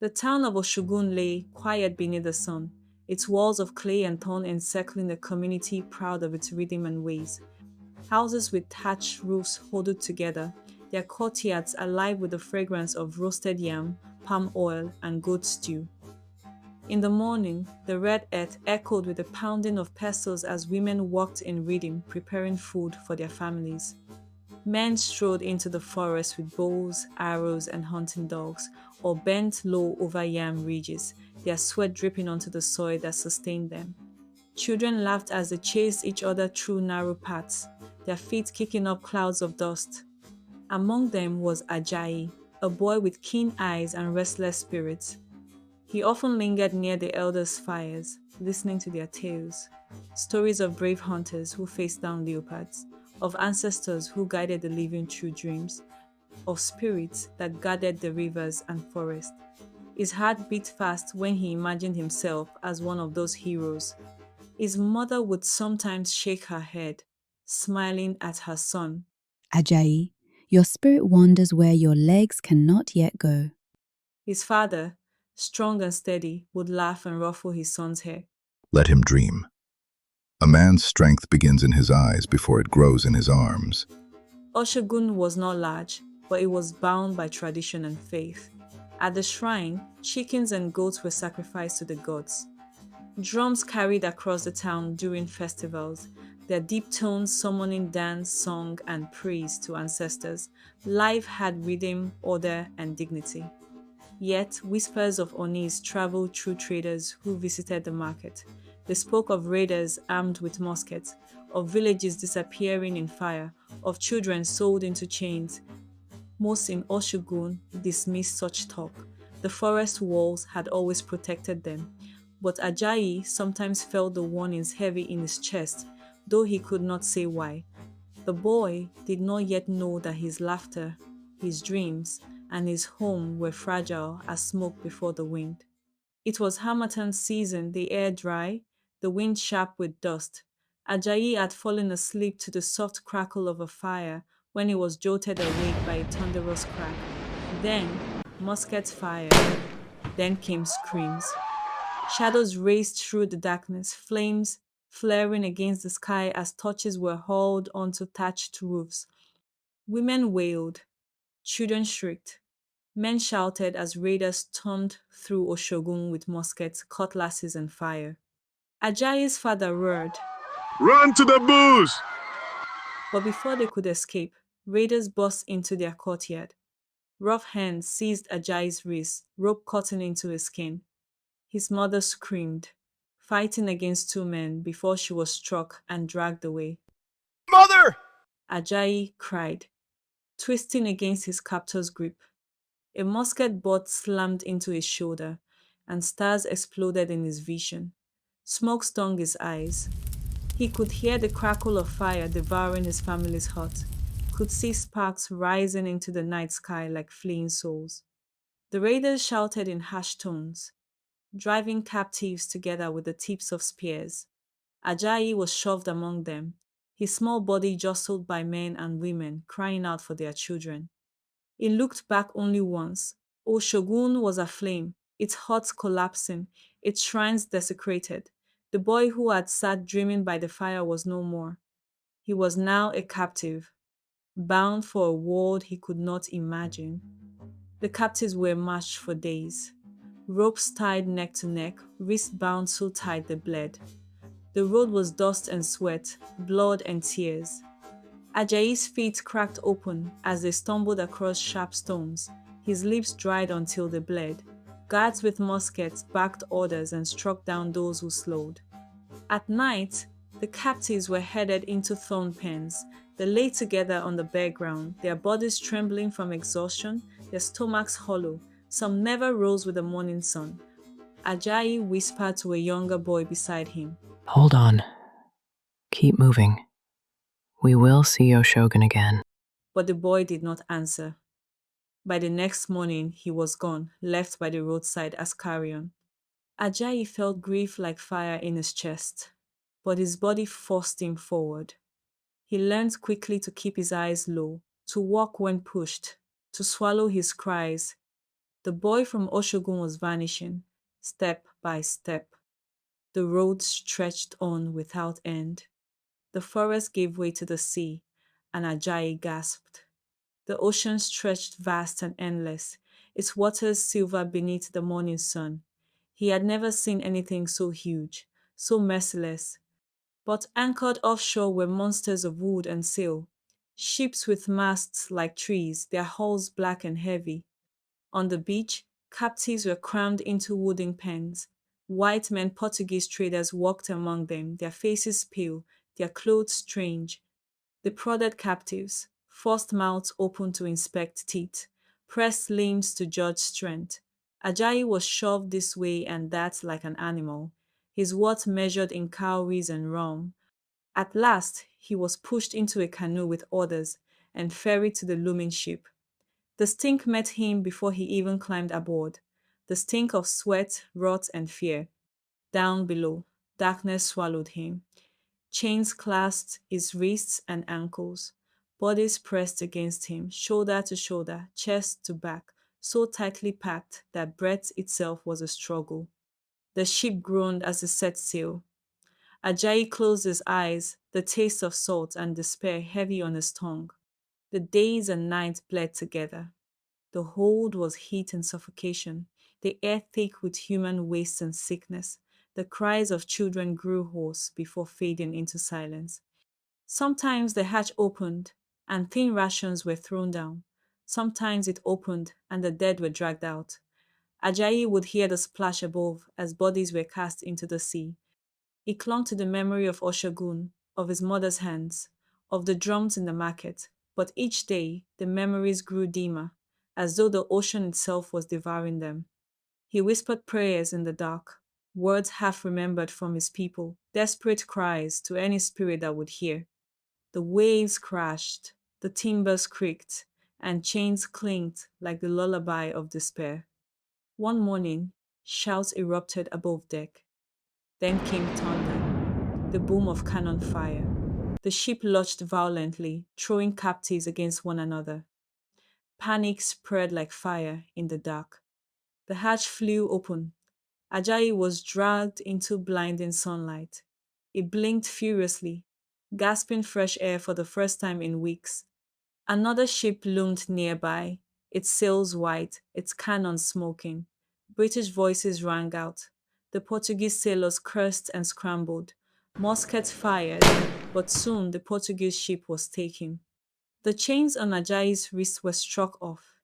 The town of Osogun lay quiet beneath the sun, its walls of clay and thorn encircling a community proud of its rhythm and ways. Houses with thatched roofs huddled together, their courtyards alive with the fragrance of roasted yam, palm oil, and goat stew. In the morning, the red earth echoed with the pounding of pestles as women walked in rhythm, preparing food for their families. Men strode into the forest with bows, arrows, and hunting dogs, or bent low over yam ridges, their sweat dripping onto the soil that sustained them. Children laughed as they chased each other through narrow paths, their feet kicking up clouds of dust. Among them was Ajayi, a boy with keen eyes and restless spirits. He often lingered near the elders' fires, listening to their tales, stories of brave hunters who faced down leopards, of ancestors who guided the living through dreams, of spirits that guarded the rivers and forests. His heart beat fast when he imagined himself as one of those heroes. His mother would sometimes shake her head, smiling at her son. Ajayi, your spirit wanders where your legs cannot yet go. His father, strong and steady, would laugh and ruffle his son's hair. Let him dream. A man's strength begins in his eyes before it grows in his arms. Oshogun was not large, but it was bound by tradition and faith. At the shrine, chickens and goats were sacrificed to the gods. Drums carried across the town during festivals, their deep tones summoning dance, song, and praise to ancestors. Life had rhythm, order, and dignity. Yet, whispers of Onis traveled through traders who visited the market. They spoke of raiders armed with muskets, of villages disappearing in fire, of children sold into chains. Most in Oshogun dismissed such talk. The forest walls had always protected them. But Ajayi sometimes felt the warnings heavy in his chest, though he could not say why. The boy did not yet know that his laughter, his dreams, and his home were fragile as smoke before the wind. It was Harmattan season, the air dry, the wind sharp with dust. Ajayi had fallen asleep to the soft crackle of a fire when he was jolted awake by a thunderous crack. Then, muskets fired. Then came screams. Shadows raced through the darkness, flames flaring against the sky as torches were hauled onto thatched roofs. Women wailed, children shrieked, men shouted as raiders stormed through Oshogun with muskets, cutlasses, and fire. Ajayi's father roared, "Run to the booths!" but before they could escape, raiders burst into their courtyard. Rough hands seized Ajayi's wrist, rope cutting into his skin. His mother screamed, fighting against two men before she was struck and dragged away. "Mother!" Ajayi cried, twisting against his captor's grip. A musket butt slammed into his shoulder, and stars exploded in his vision. Smoke stung his eyes. He could hear the crackle of fire devouring his family's hut, could see sparks rising into the night sky like fleeing souls. The raiders shouted in harsh tones, driving captives together with the tips of spears. Ajayi was shoved among them, his small body jostled by men and women crying out for their children. He looked back only once. Oshogun was aflame, its huts collapsing, its shrines desecrated. The boy who had sat dreaming by the fire was no more. He was now a captive, bound for a world he could not imagine. The captives were marched for days. Ropes tied neck to neck, wrists bound so tight they bled. The road was dust and sweat, blood and tears. Ajayi's feet cracked open as they stumbled across sharp stones. His lips dried until they bled. Guards with muskets barked orders and struck down those who slowed. At night, the captives were headed into thorn pens. They lay together on the bare ground, their bodies trembling from exhaustion, their stomachs hollow. Some never rose with the morning sun. Ajayi whispered to a younger boy beside him, "Hold on. Keep moving. We will see Oshogun again." but the boy did not answer. By the next morning, he was gone, left by the roadside as carrion. Ajayi felt grief like fire in his chest, but his body forced him forward. He learned quickly to keep his eyes low, to walk when pushed, to swallow his cries. The boy from Osogun was vanishing, step by step. The road stretched on without end. The forest gave way to the sea, and Ajayi gasped. The ocean stretched vast and endless, its waters silver beneath the morning sun. He had never seen anything so huge, so merciless. But anchored offshore were monsters of wood and sail, ships with masts like trees, their hulls black and heavy. On the beach, captives were crammed into wooden pens. White men Portuguese traders walked among them, their faces pale, their clothes strange. They prodded captives, forced mouths open to inspect teeth, pressed limbs to judge strength. Ajayi was shoved this way and that like an animal, his worth measured in cowries and rum. At last, he was pushed into a canoe with others and ferried to the looming ship. The stink met him before he even climbed aboard, the stink of sweat, rot, and fear. Down below, darkness swallowed him. Chains clasped his wrists and ankles. Bodies pressed against him, shoulder to shoulder, chest to back, so tightly packed that breath itself was a struggle. The ship groaned as it set sail. Ajayi closed his eyes, the taste of salt and despair heavy on his tongue. The days and nights bled together. The hold was heat and suffocation, the air thick with human waste and sickness. The cries of children grew hoarse before fading into silence. Sometimes the hatch opened and thin rations were thrown down. Sometimes it opened and the dead were dragged out. Ajayi would hear the splash above as bodies were cast into the sea. He clung to the memory of Osogun, of his mother's hands, of the drums in the market, but each day the memories grew dimmer, as though the ocean itself was devouring them. He whispered prayers in the dark, words half remembered from his people, desperate cries to any spirit that would hear. The waves crashed, the timbers creaked, and chains clinked like the lullaby of despair. One morning, shouts erupted above deck. Then came thunder, the boom of cannon fire. The ship lurched violently, throwing captives against one another. Panic spread like fire in the dark. The hatch flew open. Ajayi was dragged into blinding sunlight. He blinked furiously, gasping fresh air for the first time in weeks. Another ship loomed nearby, its sails white, its cannons smoking. British voices rang out. The Portuguese sailors cursed and scrambled. Muskets fired, but soon the Portuguese ship was taken. The chains on Ajayi's wrists were struck off.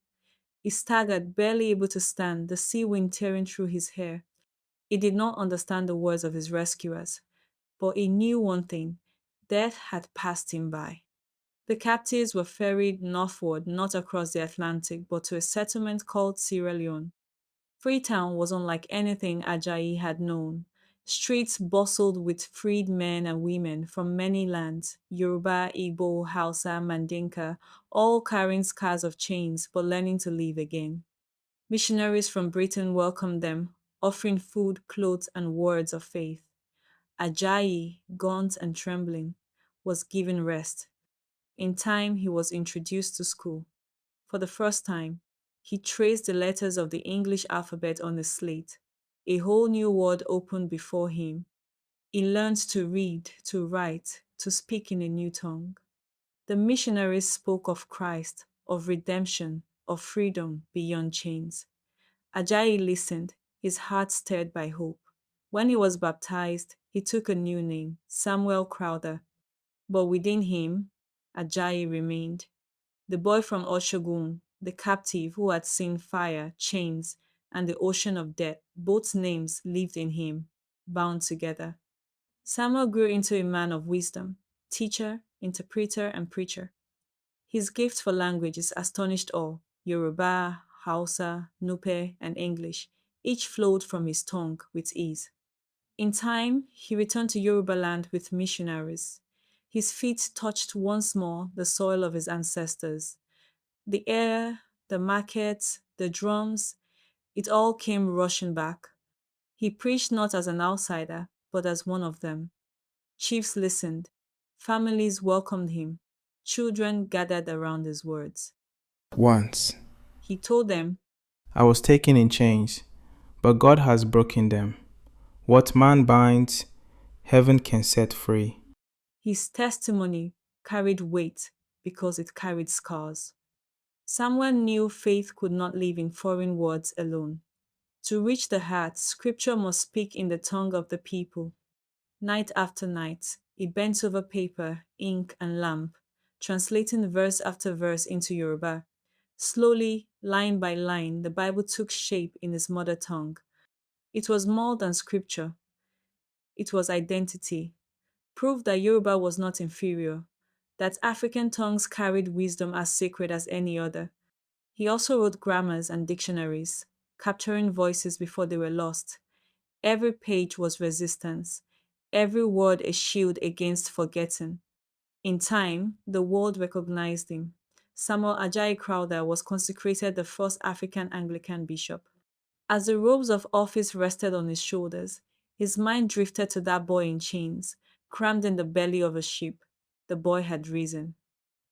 He staggered, barely able to stand, the sea wind tearing through his hair. He did not understand the words of his rescuers, but he knew one thing: death had passed him by. The captives were ferried northward, not across the Atlantic, but to a settlement called Sierra Leone. Freetown was unlike anything Ajayi had known. Streets bustled with freed men and women from many lands, Yoruba, Igbo, Hausa, Mandinka, all carrying scars of chains but learning to live again. Missionaries from Britain welcomed them, offering food, clothes, and words of faith. Ajayi, gaunt and trembling, was given rest. In time, he was introduced to school. For the first time, he traced the letters of the English alphabet on a slate. A whole new world opened before him. He learned to read, to write, to speak in a new tongue. The missionaries spoke of Christ, of redemption, of freedom beyond chains. Ajayi listened, his heart stirred by hope. When he was baptized, he took a new name, Samuel Crowther. But within him, Ajayi remained. The boy from Osogun, the captive who had seen fire, chains, and the ocean of death, both names lived in him, bound together. Samuel grew into a man of wisdom, teacher, interpreter, and preacher. His gift for languages astonished all: Yoruba, Hausa, Nupe, and English. Each flowed from his tongue with ease. In time, he returned to Yoruba land with missionaries. His feet touched once more the soil of his ancestors. The air, the market, the drums, it all came rushing back. He preached not as an outsider, but as one of them. Chiefs listened. Families welcomed him. Children gathered around his words. Once, He told them, I was taken in chains, but God has broken them. What man binds, heaven can set free. His testimony carried weight because it carried scars. Samuel knew faith could not live in foreign words alone. To reach the heart, scripture must speak in the tongue of the people. Night after night, he bent over paper, ink, and lamp, translating verse after verse into Yoruba. Slowly, line by line, the Bible took shape in his mother tongue. It was more than scripture, it was identity, proof that Yoruba was not inferior, that African tongues carried wisdom as sacred as any other. He also wrote grammars and dictionaries, capturing voices before they were lost. Every page was resistance, every word a shield against forgetting. In time, the world recognized him. Samuel Ajayi Crowther was consecrated the first African Anglican Bishop. As the robes of office rested on his shoulders, his mind drifted to that boy in chains, crammed in the belly of a sheep. The boy had risen.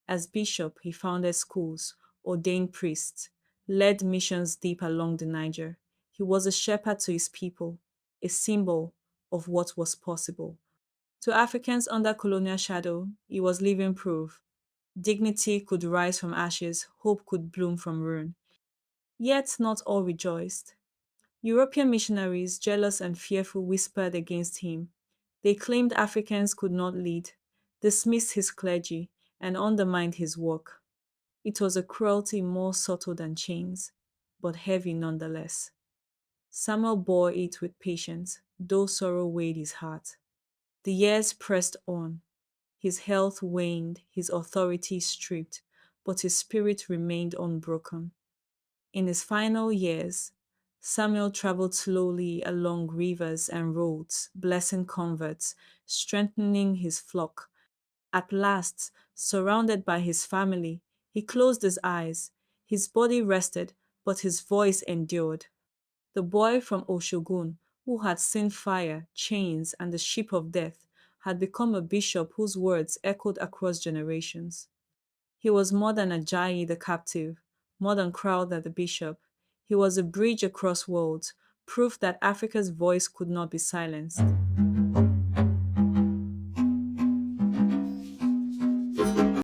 As bishop, he founded schools, ordained priests, led missions deep along the Niger. He was a shepherd to his people, a symbol of what was possible. To Africans under colonial shadow, he was living proof. Dignity could rise from ashes, hope could bloom from ruin. Yet not all rejoiced. European missionaries, jealous and fearful, whispered against him. They claimed Africans could not lead, dismissed his clergy, and undermined his work. It was a cruelty more subtle than chains, but heavy nonetheless. Samuel bore it with patience, though sorrow weighed his heart. The years pressed on. His health waned, his authority stripped, but his spirit remained unbroken. In his final years, Samuel traveled slowly along rivers and roads, blessing converts, strengthening his flock. At last, surrounded by his family, he closed his eyes. His body rested, but his voice endured. The boy from Osogun, who had seen fire, chains, and the ship of death, had become a bishop whose words echoed across generations. He was more than Ajayi the captive, more than Crowther the bishop. He was a bridge across worlds, proof that Africa's voice could not be silenced.